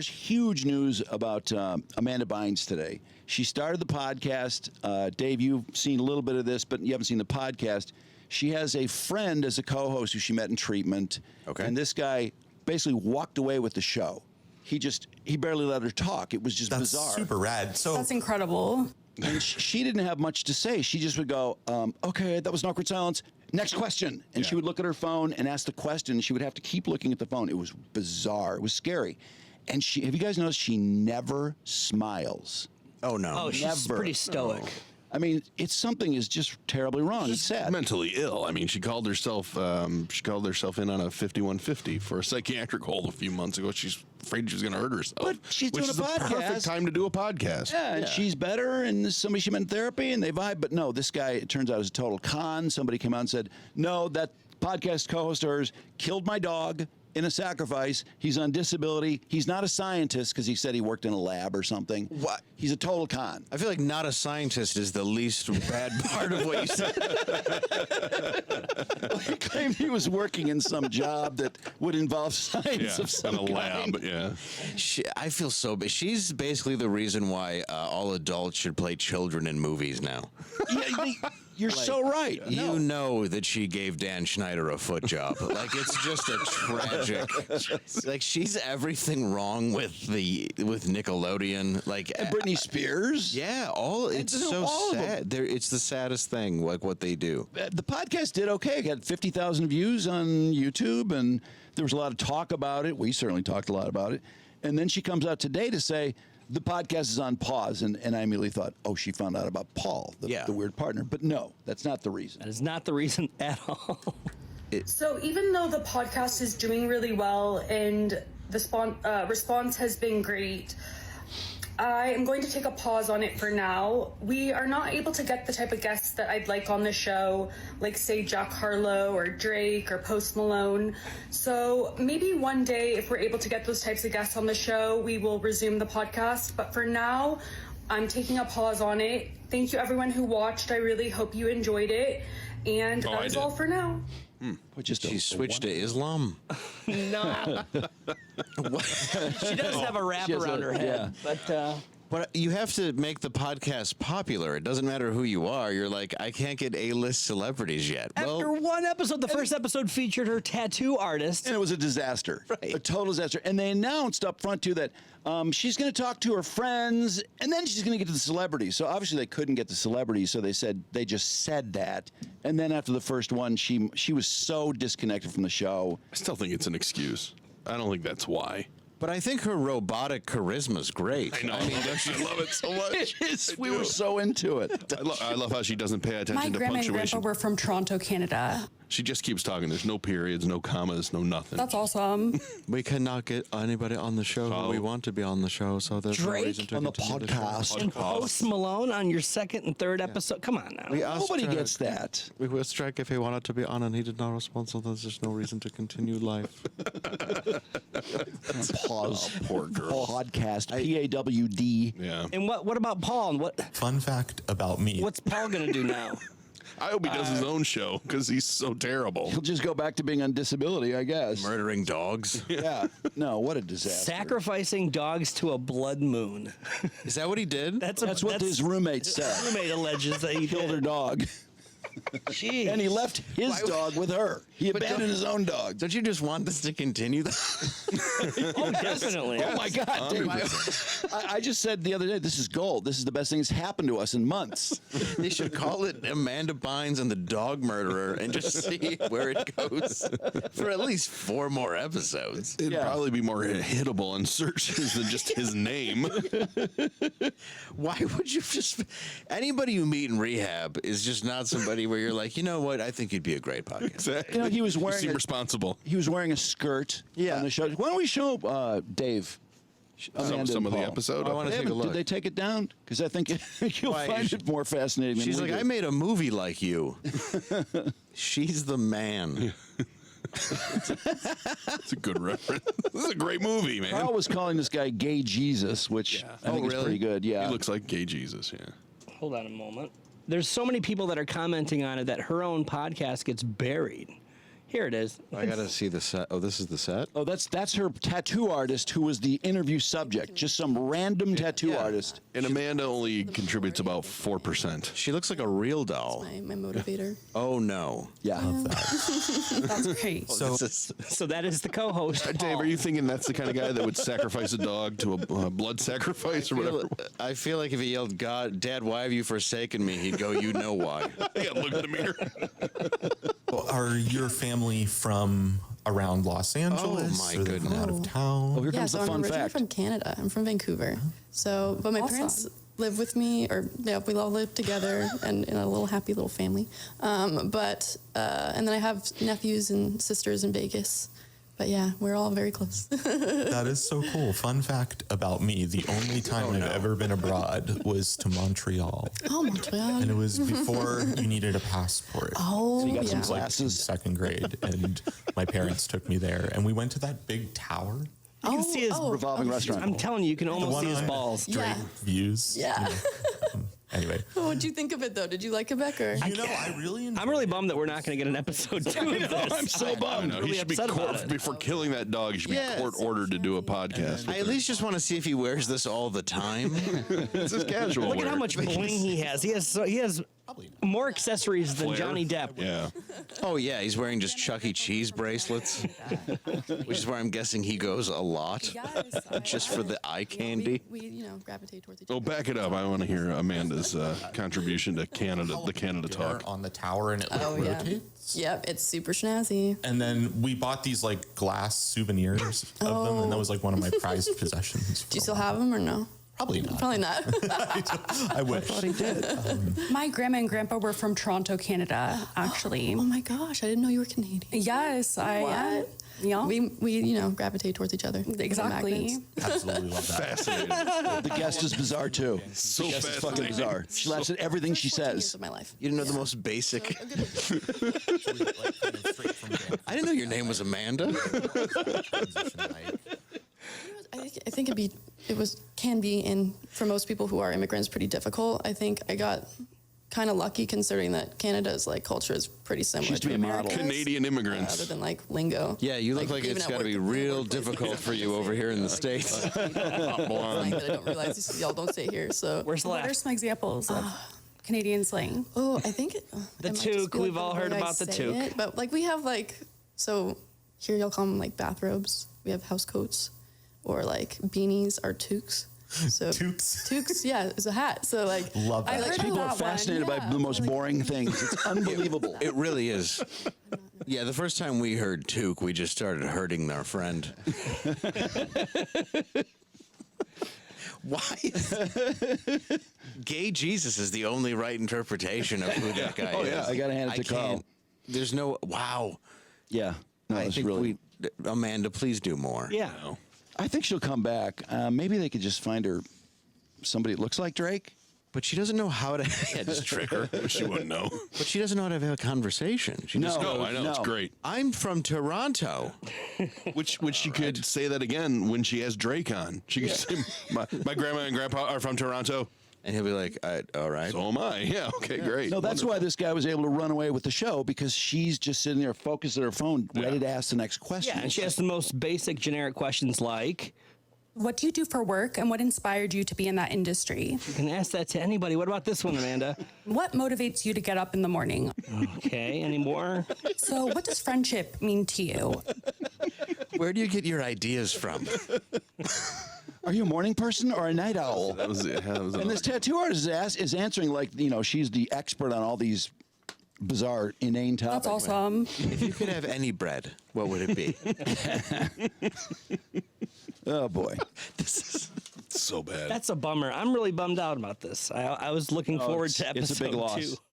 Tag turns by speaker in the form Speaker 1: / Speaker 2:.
Speaker 1: there's huge news about Amanda Bynes today. She started the podcast. Dave, you've seen a little bit of this, but you haven't seen the podcast. She has a friend as a co-host who she met in treatment.
Speaker 2: Okay.
Speaker 1: And this guy basically walked away with the show. He barely let her talk. It was just bizarre.
Speaker 3: That's super rad. So
Speaker 4: That's incredible.
Speaker 1: And she didn't have much to say. She just would go, okay, that was an awkward silence. Next question. And she would look at her phone and ask the question. She would have to keep looking at the phone. It was bizarre. It was scary. And have you guys noticed she never smiles?
Speaker 2: Oh, no.
Speaker 5: Oh, she's pretty stoic.
Speaker 1: I mean, something is just terribly wrong. It's sad.
Speaker 6: Mentally ill. I mean, she called herself in on a 5150 for a psychiatric hold a few months ago. She's afraid she's going to hurt herself.
Speaker 1: But she's doing a podcast.
Speaker 6: Which is the perfect time to do a podcast.
Speaker 1: Yeah, and she's better, and this is somebody she met in therapy, and they vibe. But no, this guy, it turns out, is a total con. Somebody came out and said, no, that podcast co-host of hers killed my dog in a sacrifice. He's on disability. He's not a scientist because he said he worked in a lab or something.
Speaker 2: What?
Speaker 1: He's a total con.
Speaker 2: I feel like not a scientist is the least bad part of what you said.
Speaker 1: He claimed he was working in some job that would involve science of some
Speaker 6: in a lab.
Speaker 1: kind.
Speaker 6: Yeah.
Speaker 2: I feel so bad. She's basically the reason why all adults should play children in movies now.
Speaker 1: Yeah, you're so right.
Speaker 2: You know that she gave Dan Schneider a foot job. Like, it's just a tragic. Like, she's everything wrong with Nickelodeon. Like,
Speaker 1: And Britney Spears.
Speaker 2: yeah, it's so
Speaker 1: all of them.
Speaker 2: sad. It's the saddest thing, like what they do.
Speaker 1: The podcast did okay. It got 50,000 views on YouTube, and there was a lot of talk about it. We certainly talked a lot about it. And then she comes out today to say the podcast is on pause, and I immediately thought, oh, she found out about Paul, the weird partner. But no, that's not the reason.
Speaker 5: That is not the reason at all.
Speaker 4: So even though the podcast is doing really well and the response has been great, I am going to take a pause on it for now. We are not able to get the type of guests that I'd like on the show, like say Jack Harlow or Drake or Post Malone. So maybe one day, if we're able to get those types of guests on the show, we will resume the podcast. But for now, I'm taking a pause on it. Thank you everyone who watched. I really hope you enjoyed it. And that is all for now.
Speaker 2: She switched to Islam.
Speaker 5: No. She does have a wrap around her head. Yeah.
Speaker 2: But you have to make the podcast popular. It doesn't matter who you are. You're like, I can't get A-list celebrities yet.
Speaker 5: After one episode, the first episode featured her tattoo artist.
Speaker 1: And it was a disaster.
Speaker 5: Right.
Speaker 1: A total disaster. And they announced up front, too, that she's going to talk to her friends, and then she's going to get to the celebrities. So obviously they couldn't get the celebrities, so they just said that. And then after the first one, she was so disconnected from the show.
Speaker 6: I still think it's an excuse. I don't think that's why.
Speaker 2: But I think her robotic charisma is great.
Speaker 6: I know. I love it so much.
Speaker 1: It is. We were so into it.
Speaker 6: I love how she doesn't pay attention
Speaker 4: My
Speaker 6: to
Speaker 4: grandma and
Speaker 6: punctuation.
Speaker 4: grandpa were from Toronto, Canada.
Speaker 6: She just keeps talking. There's no periods, no commas, no nothing.
Speaker 4: That's awesome.
Speaker 2: We cannot get anybody on the show who we want to be on the show, so there's no
Speaker 5: Drake
Speaker 2: reason to
Speaker 1: on the
Speaker 2: continue
Speaker 1: podcast.
Speaker 2: show.
Speaker 5: And Post Malone on your second and third episode. Come on now.
Speaker 2: We asked
Speaker 1: Nobody gets that.
Speaker 2: We asked Drake if he wanted to be on, and he did not respond, so there's just no reason to continue life.
Speaker 1: Pause.
Speaker 6: Poor girl.
Speaker 1: Podcast. PAWD.
Speaker 6: Yeah.
Speaker 5: And what about Paul? And
Speaker 3: fun fact about me.
Speaker 5: what's Paul going to do now?
Speaker 6: I hope he does his own show because he's so terrible.
Speaker 1: He'll just go back to being on disability, I guess.
Speaker 2: Murdering dogs.
Speaker 1: Yeah. No, what a disaster.
Speaker 5: Sacrificing dogs to a blood moon.
Speaker 2: Is that what he did?
Speaker 1: That's what his roommate said.
Speaker 5: Roommate alleges that he
Speaker 1: Killed her
Speaker 5: did.
Speaker 1: dog.
Speaker 5: Jeez.
Speaker 1: And he left his dog with her. He abandoned his own dog.
Speaker 2: Don't you just want this to continue?
Speaker 5: Oh, definitely.
Speaker 1: Oh my God, David. I just said the other day, this is gold. This is the best thing that's happened to us in months.
Speaker 2: They should call it Amanda Bynes and the Dog Murderer and just see where it goes for at least 4 more episodes.
Speaker 6: It'd probably be more hittable in searches than just his name.
Speaker 2: Why would you just... Anybody you meet in rehab is just not somebody where you're like, you know what, I think you'd be a great podcast.
Speaker 6: Exactly.
Speaker 1: You know, he was
Speaker 6: You
Speaker 1: wearing
Speaker 6: seem responsible.
Speaker 1: He was wearing a skirt on the show. Why don't we show Dave?
Speaker 6: Some of the episode.
Speaker 2: I want to take a look.
Speaker 1: Did they take it down? Because I think you'll find it more fascinating than
Speaker 2: She's
Speaker 1: we
Speaker 2: like,
Speaker 1: do.
Speaker 2: I made a movie like you. She's the man.
Speaker 6: That's a good reference. This is a great movie, man.
Speaker 1: Carl was calling this guy Gay Jesus, which I think is pretty good. Yeah.
Speaker 6: He looks like Gay Jesus, yeah.
Speaker 5: Hold on a moment. There's so many people that are commenting on it that her own podcast gets buried. Here it is.
Speaker 2: I gotta see the set. Oh, this is the set.
Speaker 1: Oh, that's her tattoo artist who was the interview subject. Just some random tattoo artist.
Speaker 6: And Amanda only contributes about 4%.
Speaker 2: She looks like a real doll.
Speaker 7: My motivator.
Speaker 2: Oh no.
Speaker 1: Yeah.
Speaker 4: That's great.
Speaker 3: So
Speaker 5: So that is the co-host.
Speaker 6: Dave, are you thinking that's the kind of guy that would sacrifice a dog to a blood sacrifice or whatever?
Speaker 2: I feel like if he yelled, "God, Dad, why have you forsaken me?" He'd go, "You know why."
Speaker 6: Yeah, look in the mirror.
Speaker 3: are your family from around Los Angeles?
Speaker 2: my
Speaker 3: Are they from
Speaker 2: goodness.
Speaker 3: out of town?
Speaker 1: Oh, here
Speaker 7: Yeah,
Speaker 1: comes
Speaker 7: so
Speaker 1: the
Speaker 7: I'm
Speaker 1: fun
Speaker 7: originally
Speaker 1: fact.
Speaker 7: from Canada. I'm from Vancouver. So, but my parents live with me, or yeah, we all live together and in a little happy little family. And then I have nephews and sisters in Vegas. But yeah, we're all very close.
Speaker 3: That is so cool. Fun fact about me, the only time I've ever been abroad was to Montreal.
Speaker 7: Oh, Montreal.
Speaker 3: And it was before you needed a passport.
Speaker 7: Oh,
Speaker 1: you got some
Speaker 7: yeah.
Speaker 1: glasses.
Speaker 3: Second grade. And my parents took me there. And we went to that big tower.
Speaker 5: You can see his
Speaker 1: Revolving restaurant.
Speaker 5: I'm telling you, you can almost
Speaker 3: one
Speaker 5: see his
Speaker 3: on-
Speaker 5: balls.
Speaker 7: Yeah.
Speaker 3: Views.
Speaker 7: Yeah.
Speaker 3: Anyway.
Speaker 7: What'd you think of it, though? Did you like it, Beck? Or?
Speaker 3: You know, I really enjoyed
Speaker 5: I'm really bummed that we're not going to get an episode 2 of this.
Speaker 1: I'm so bummed.
Speaker 6: No,
Speaker 5: really
Speaker 6: he should be
Speaker 5: upset about
Speaker 6: court,
Speaker 5: it.
Speaker 6: before killing that dog. He should
Speaker 2: Yes.
Speaker 6: be court ordered to do a podcast.
Speaker 2: I at least just want to see if he wears this all the time.
Speaker 6: This is casual.
Speaker 5: Look at how
Speaker 6: wear.
Speaker 5: much bling he has. He has more accessories than
Speaker 6: Flair.
Speaker 5: Johnny Depp.
Speaker 6: Yeah.
Speaker 2: Oh yeah, he's wearing just Chuck E. Cheese bracelets, which is where I'm guessing he goes a lot, just for the eye candy.
Speaker 7: We gravitate towards each other.
Speaker 6: Oh, back it up. I want to hear Amanda's contribution to Canada, the Canada talk.
Speaker 3: on the tower and it like
Speaker 7: Oh, yeah.
Speaker 3: rotates.
Speaker 7: Yep, it's super snazzy.
Speaker 3: And then we bought these like glass souvenirs of them, and that was like one of my prized possessions.
Speaker 7: Do you still have them or no?
Speaker 3: Probably not.
Speaker 7: Probably not.
Speaker 3: I wish.
Speaker 1: he did.
Speaker 4: My grandma and grandpa were from Toronto, Canada, actually.
Speaker 7: Oh my gosh, I didn't know you were Canadian.
Speaker 4: Yes, I am.
Speaker 7: What?
Speaker 4: Yeah.
Speaker 7: We gravitate towards each other.
Speaker 4: Exactly.
Speaker 7: Magnets.
Speaker 3: Absolutely love that.
Speaker 6: Fascinating.
Speaker 1: The guest is bizarre too.
Speaker 6: So
Speaker 1: The guest is fucking
Speaker 6: fascinating.
Speaker 1: bizarre. She laughs at everything she
Speaker 7: 14 years
Speaker 1: says.
Speaker 7: of my life.
Speaker 2: You didn't know the most basic. I didn't know your name was Amanda.
Speaker 7: I think can be, and for most people who are immigrants, pretty difficult. I think I got kind of lucky considering that Canada's like culture is pretty similar
Speaker 1: She used to be a model.
Speaker 7: America's,
Speaker 6: Canadian immigrants.
Speaker 7: other than like lingo.
Speaker 2: Yeah, you look like
Speaker 7: even
Speaker 2: it's
Speaker 7: at
Speaker 2: got to
Speaker 7: work,
Speaker 2: be
Speaker 7: the
Speaker 2: real
Speaker 7: workplace,
Speaker 2: difficult for you over here in the States.
Speaker 7: Slang that I don't realize y'all don't say here. So
Speaker 5: Where's the
Speaker 4: What are
Speaker 5: laugh?
Speaker 4: some examples of Canadian slang?
Speaker 7: Oh, I think
Speaker 5: The
Speaker 7: it might just
Speaker 5: toque,
Speaker 7: be, like,
Speaker 5: we've all
Speaker 7: the
Speaker 5: heard
Speaker 7: way I
Speaker 5: about the
Speaker 7: say
Speaker 5: toque.
Speaker 7: it, but like we have like, so here y'all call them like bathrobes. We have house coats, or like beanies are toques. So
Speaker 3: Toques.
Speaker 7: toques, yeah, is a hat. So like,
Speaker 3: Love
Speaker 7: I
Speaker 3: that.
Speaker 7: like
Speaker 1: People are
Speaker 7: that one.
Speaker 1: fascinated by
Speaker 7: Yeah,
Speaker 1: the most
Speaker 7: like-
Speaker 1: boring things. It's unbelievable.
Speaker 2: It really is. Yeah, the first time we heard Took, we just started hurting our friend. Why? Gay Jesus is the only right interpretation of who that guy
Speaker 1: Oh,
Speaker 2: is.
Speaker 1: yeah, I gotta hand it to Carl.
Speaker 2: can't- There's no. Wow.
Speaker 1: Yeah. No,
Speaker 2: I
Speaker 1: it's
Speaker 2: think
Speaker 1: really.
Speaker 2: Amanda, please do more.
Speaker 5: Yeah.
Speaker 1: I think she'll come back. Maybe they could just find her somebody that looks like Drake.
Speaker 2: But she doesn't know how to. Yeah, just trick her.
Speaker 6: She wouldn't know.
Speaker 2: But she doesn't know how to have a conversation. She just
Speaker 1: No.
Speaker 2: goes,
Speaker 6: No, I know. It's
Speaker 1: No.
Speaker 6: great.
Speaker 2: I'm from Toronto.
Speaker 6: Which she could say that again when she has Drake on. She could say, my grandma and grandpa are from Toronto.
Speaker 2: And he'll be like, all right.
Speaker 6: So am I. Yeah, okay, great.
Speaker 1: No, that's why this guy was able to run away with the show, because she's just sitting there focused at her phone, ready to ask the next question.
Speaker 5: Yeah, and she has the most basic generic questions like,
Speaker 4: What do you do for work, and what inspired you to be in that industry?
Speaker 5: you can ask that to anybody. What about this one, Amanda?
Speaker 4: What motivates you to get up in the morning?
Speaker 5: Okay, any more?
Speaker 4: So, what does friendship mean to you?
Speaker 2: Where do you get your ideas from?
Speaker 1: Are you a morning person or a night owl?
Speaker 6: That was it. That was
Speaker 1: And this tattoo artist is answering like, she's the expert on all these bizarre, inane topics.
Speaker 4: That's awesome.
Speaker 2: If you could have any bread, what would it be?
Speaker 1: Oh, boy.
Speaker 6: so bad.
Speaker 5: That's a bummer. I'm really bummed out about this. I was looking forward to
Speaker 1: it's a
Speaker 5: episode
Speaker 1: big loss.
Speaker 5: 2.